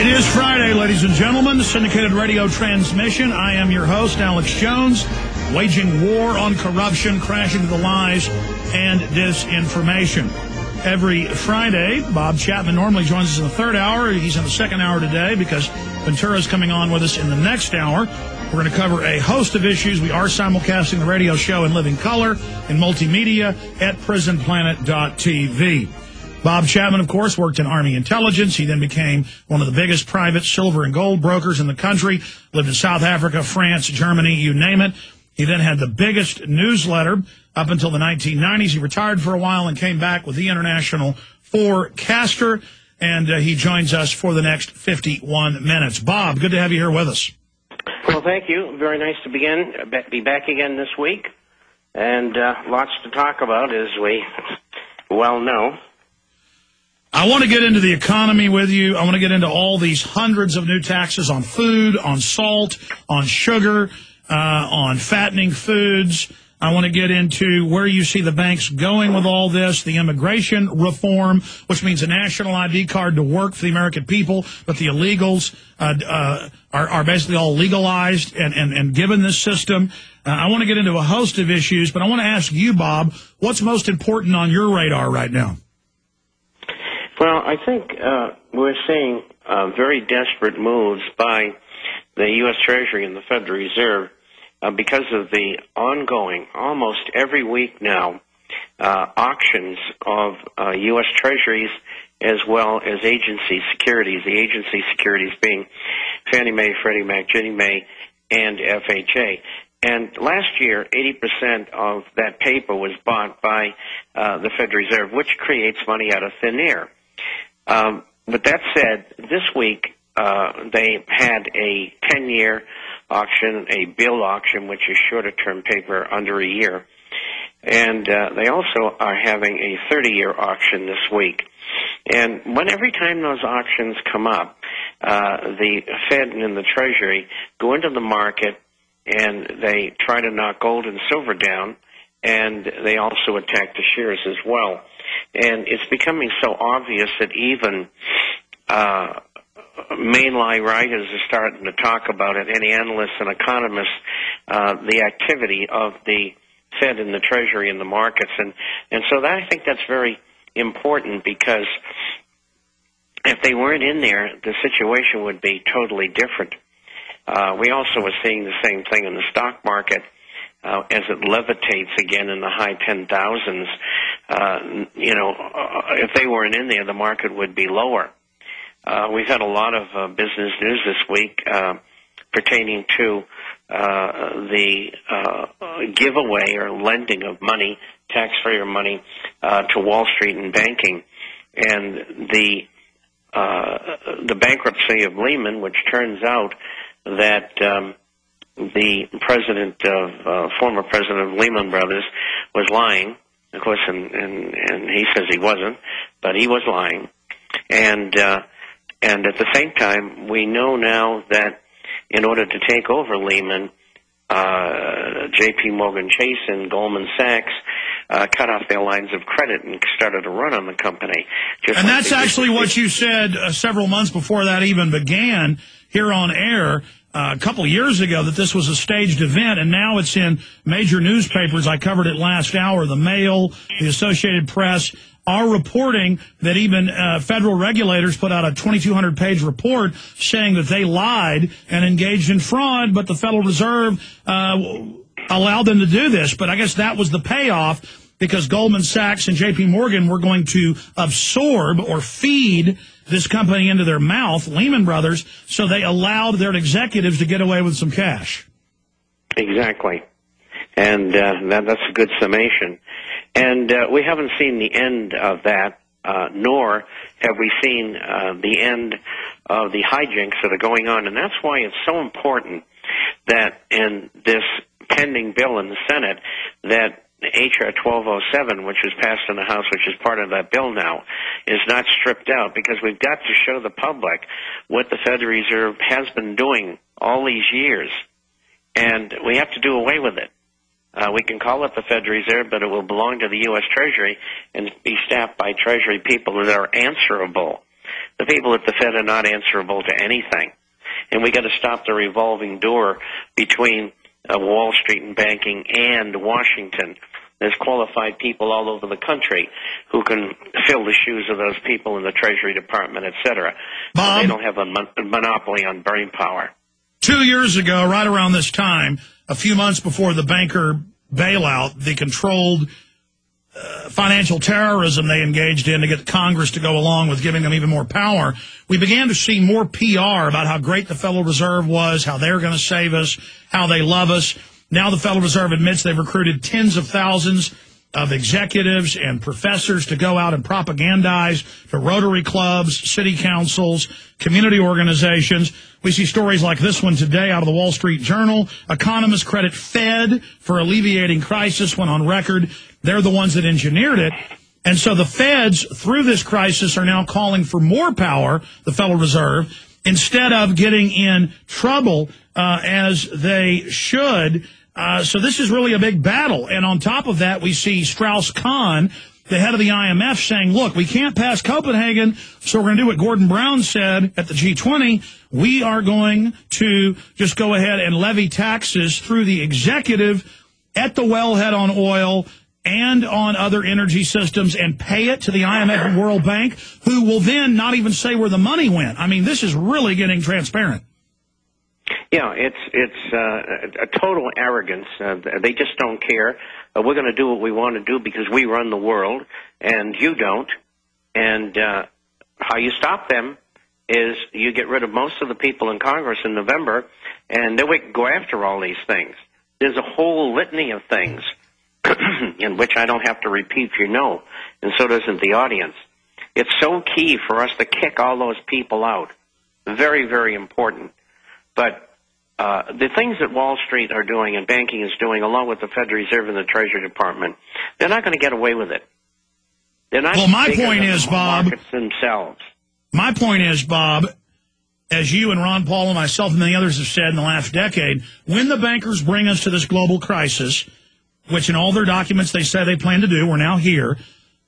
It is Friday, ladies and gentlemen, the syndicated radio transmission. I am your host, Alex Jones, waging war on corruption, crashing the lies and disinformation. Every Friday, Bob Chapman normally joins us in the third hour. He's in the second hour today because Ventura's coming on with us in the next hour. We're going to cover a host of issues. We are simulcasting the radio show in living color and multimedia at prisonplanet.tv. Bob Chapman, of course, worked in Army intelligence. He then became one of the biggest private silver and gold brokers in the country, lived in South Africa, France, Germany, you name it. He then had the biggest newsletter up until the 1990s. He retired for a while and came back with the International Forecaster, and he joins us for the next 51 minutes. Bob, good to have you here with us. Well, thank you. Very nice to be back again this week, and lots to talk about, as we well know. I want to get into the economy with you. I want to get into all these hundreds of new taxes on food, on salt, on sugar, on fattening foods. I want to get into where you see the banks going with all this, the immigration reform, which means a national ID card to work for the American people, but the illegals are basically all legalized and given this system. I want to get into a host of issues, but I want to ask you, Bob, what's most important on your radar right now? Well, I think we're seeing very desperate moves by the U.S. Treasury and the Federal Reserve because of the ongoing, almost every week now, auctions of U.S. Treasuries as well as agency securities, the agency securities being Fannie Mae, Freddie Mac, Ginnie Mae, and FHA. And last year, 80% of that paper was bought by the Federal Reserve, which creates money out of thin air. With that said, this week they had a 10-year auction, a bill auction, which is shorter-term paper under a year. And they also are having a 30-year auction this week. And every time those auctions come up, the Fed and the Treasury go into the market and they try to knock gold and silver down, and they also attack the shares as well. And it's becoming so obvious that even mainline writers are starting to talk about it, and analysts and economists, the activity of the Fed and the Treasury and the markets. And so I think that's very important, because if they weren't in there, the situation would be totally different. We also are seeing the same thing in the stock market. As it levitates again in the high 10,000s, if they weren't in there, the market would be lower. We've had a lot of business news this week pertaining to the giveaway or lending of money, tax-free money, to Wall Street and banking, and the bankruptcy of Lehman, which turns out that the former president of Lehman Brothers was lying, of course, and he says he wasn't, but he was lying. And at the same time, we know now that in order to take over Lehman, J.P. Morgan Chase and Goldman Sachs cut off their lines of credit and started a run on the company. And that's actually what you said several months before that even began here on air. A couple of years ago, that this was a staged event, and now it's in major newspapers. I covered it last hour. The Mail, the Associated Press are reporting that even federal regulators put out a 2,200-page report saying that they lied and engaged in fraud, but the Federal Reserve allowed them to do this. But I guess that was the payoff, because Goldman Sachs and J.P. Morgan were going to absorb or feed this company into their mouth, Lehman Brothers, so they allowed their executives to get away with some cash. Exactly. And that's a good summation. And we haven't seen the end of that, nor have we seen the end of the hijinks that are going on. And that's why it's so important that in this pending bill in the Senate, that H.R. 1207, which was passed in the House, which is part of that bill now, is not stripped out, because we've got to show the public what the Federal Reserve has been doing all these years, and we have to do away with it. We can call it the Federal Reserve, but it will belong to the U.S. Treasury and be staffed by Treasury people that are answerable. The people at the Fed are not answerable to anything. And we got to stop the revolving door between Wall Street and banking and Washington. There's qualified people all over the country who can fill the shoes of those people in the Treasury Department, et cetera. Bob, they don't have a monopoly on brain power. 2 years ago, right around this time, a few months before the banker bailout, the controlled financial terrorism they engaged in to get Congress to go along with giving them even more power, we began to see more PR about how great the Federal Reserve was, how they're going to save us, how they love us. Now the Federal Reserve admits they've recruited tens of thousands of executives and professors to go out and propagandize to Rotary clubs, city councils, community organizations. We see stories like this one today out of the Wall Street Journal. Economists credit Fed for alleviating crisis when on record they're the ones that engineered it. And so the Feds, through this crisis, are now calling for more power, the Federal Reserve, instead of getting in trouble as they should. So this is really a big battle. And on top of that, we see Strauss-Kahn, the head of the IMF, saying, look, we can't pass Copenhagen, so we're going to do what Gordon Brown said at the G20. We are going to just go ahead and levy taxes through the executive at the wellhead on oil and on other energy systems and pay it to the IMF and World Bank, who will then not even say where the money went. I mean, this is really getting transparent. Yeah, it's a total arrogance. They just don't care. We're going to do what we want to do because we run the world, and you don't. And how you stop them is you get rid of most of the people in Congress in November, and then we can go after all these things. There's a whole litany of things in which I don't have to repeat, you know, and so doesn't the audience. It's so key for us to kick all those people out. Very, very important. But the things that Wall Street are doing and banking is doing, along with the Federal Reserve and the Treasury Department, they're not going to get away with it. They're not. Well, my point is, Bob, markets themselves. My point is, Bob, as you and Ron Paul and myself and many others have said in the last decade, when the bankers bring us to this global crisis, which in all their documents they say they plan to do, we're now here,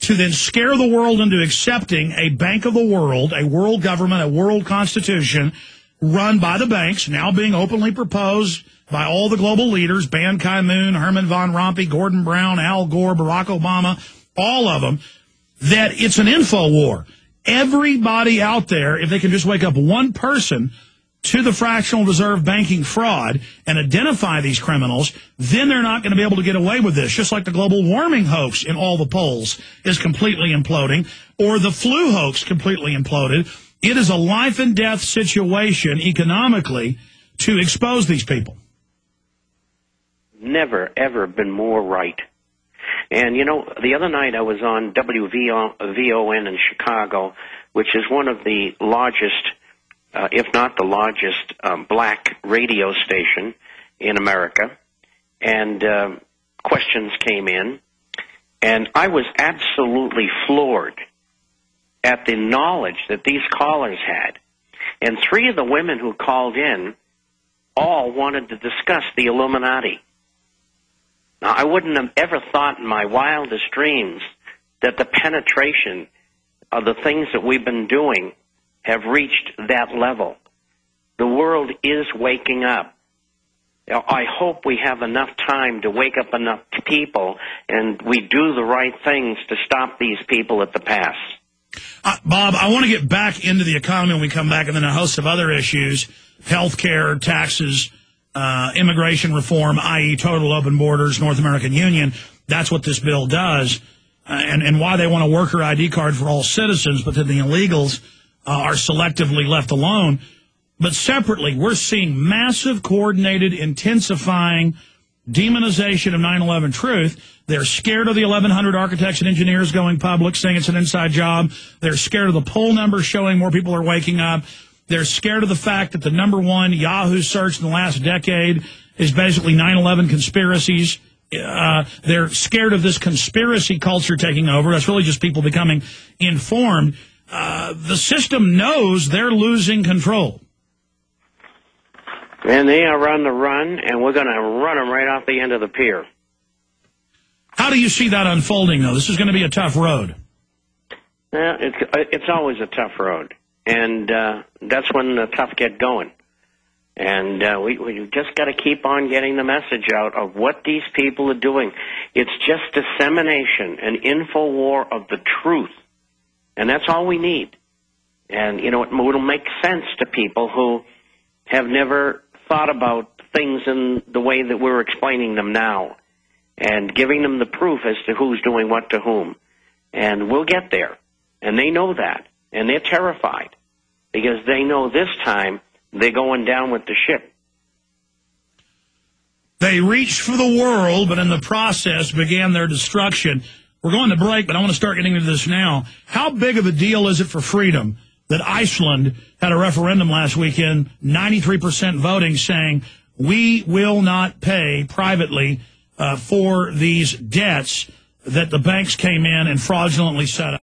to then scare the world into accepting a bank of the world, a world government, a world constitution, run by the banks, now being openly proposed by all the global leaders, Ban Ki-moon, Herman von Rompuy, Gordon Brown, Al Gore, Barack Obama, all of them, that it's an info war. Everybody out there, if they can just wake up one person to the fractional reserve banking fraud and identify these criminals, then they're not going to be able to get away with this. Just like the global warming hoax in all the polls is completely imploding, or the flu hoax completely imploded. It is a life and death situation economically to expose these people. Never, ever been more right. And, you know, the other night I was on WVON in Chicago, which is one of the largest, if not the largest, black radio station in America. And questions came in, and I was absolutely floored at the knowledge that these callers had. And three of the women who called in all wanted to discuss the Illuminati. Now, I wouldn't have ever thought in my wildest dreams that the penetration of the things that we've been doing have reached that level. The world is waking up. Now, I hope we have enough time to wake up enough people and we do the right things to stop these people at the pass. Bob, I want to get back into the economy when we come back, and then a host of other issues, health care, taxes, immigration reform, i.e. total open borders, North American Union. That's what this bill does, and why they want a worker ID card for all citizens, but then the illegals are selectively left alone. But separately, we're seeing massive, coordinated, intensifying demonization of 9/11 truth. They're scared of the 1,100 architects and engineers going public, saying it's an inside job. They're scared of the poll numbers showing more people are waking up. They're scared of the fact that the #1 Yahoo search in the last decade is basically 9/11 conspiracies. They're scared of this conspiracy culture taking over. That's really just people becoming informed. The system knows they're losing control. And they are on the run, and we're going to run them right off the end of the pier. How do you see that unfolding, though? This is going to be a tough road. It's always a tough road. and that's when the tough get going. And we just got to keep on getting the message out of what these people are doing. It's just dissemination, an info war of the truth, and that's all we need. And, you know, it'll make sense to people who have never thought about things in the way that we're explaining them now, and giving them the proof as to who's doing what to whom. And we'll get there. And they know that. And they're terrified, because they know this time they're going down with the ship. They reached for the world, but in the process began their destruction. We're going to break, but I want to start getting into this now. How big of a deal is it for freedom that Iceland had a referendum last weekend, 93% voting, saying we will not pay privately for these debts that the banks came in and fraudulently set up?